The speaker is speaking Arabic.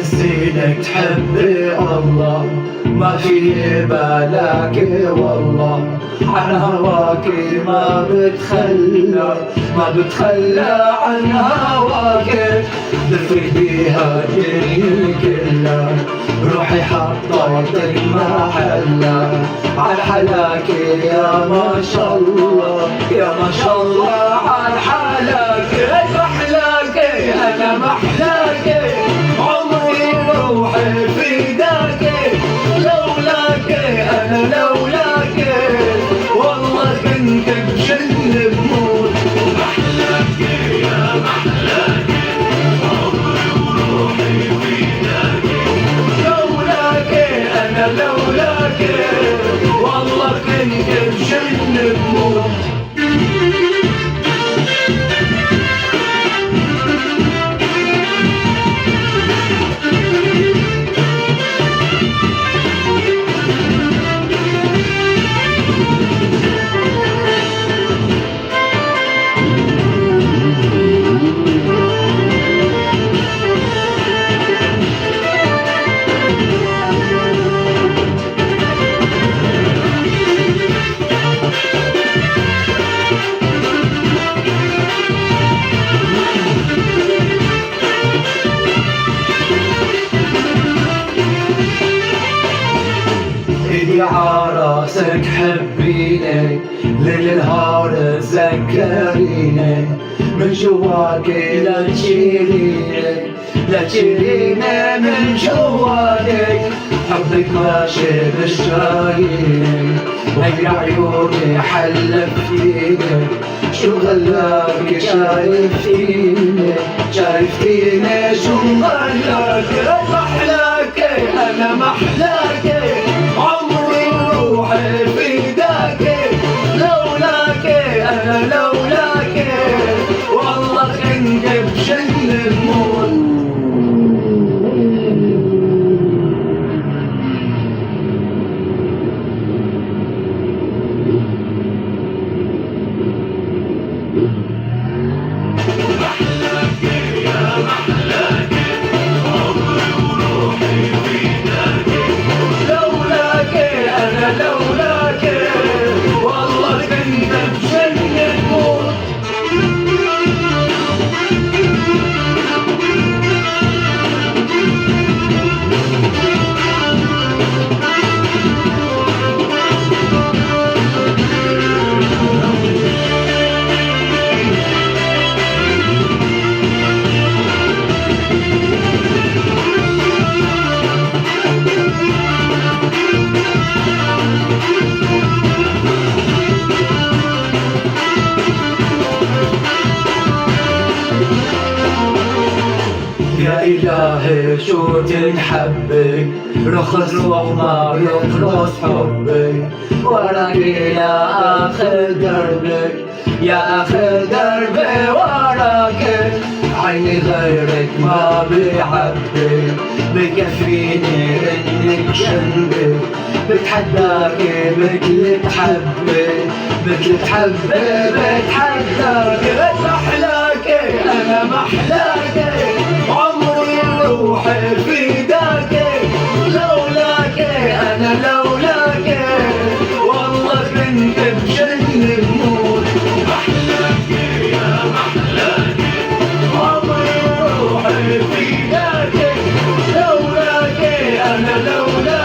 نفسي لك تحبي الله، ما في بالك والله عن هواكي ما بتخلى عن هواكي. دفي بيها الدنيا كلها، روحي حطيتك محلها على حلاكي يا ما شاء الله، يا ما شاء الله على حلاكي. محلاكي انا محلاكي، عمري روحي فداكي، لولاكي انا لولاكي والله كنت بجن بموت. محلاكي يا محلاكي، عمري وروحي فداكي، لولاكي انا لولاكي والله كنت بجن بموت. ايدي عراسك حبيني، ليل نهار تذكريني، من جواكي لا تشيليني، لا تشيليني من جواكي. حبك ماشي بشراييني، هي عيوني حلفتيني، شو غلاك شايفتيني، شايفتيني شو غلاك. محلاكي انا محلاكي، عمري روحي فداكي، لولاكي انا لولاكي والله كنت بجن بموت. محلاكي يا محلاكي، عمري وروحي فداكي، لولاكي انا لولاكي والله كنت بجن بموت. يا إلهي شو تنحبك، رخص روح ما يخلص حبك، وراكي يا آخر دربك، يا آخر دربي وراكي. عيني غيرك ما بيعبك، بكفيني انك جنبي، بتحداكي مثل تحبي بتحداكي. محلاكي انا محلاكي، عمري روحي فداكي، لولاكي انا لولاكي والله كنت بجن بموت. محلاكي يا محلاكي، عمري روحي فداكي، لولاكي انا لولاكي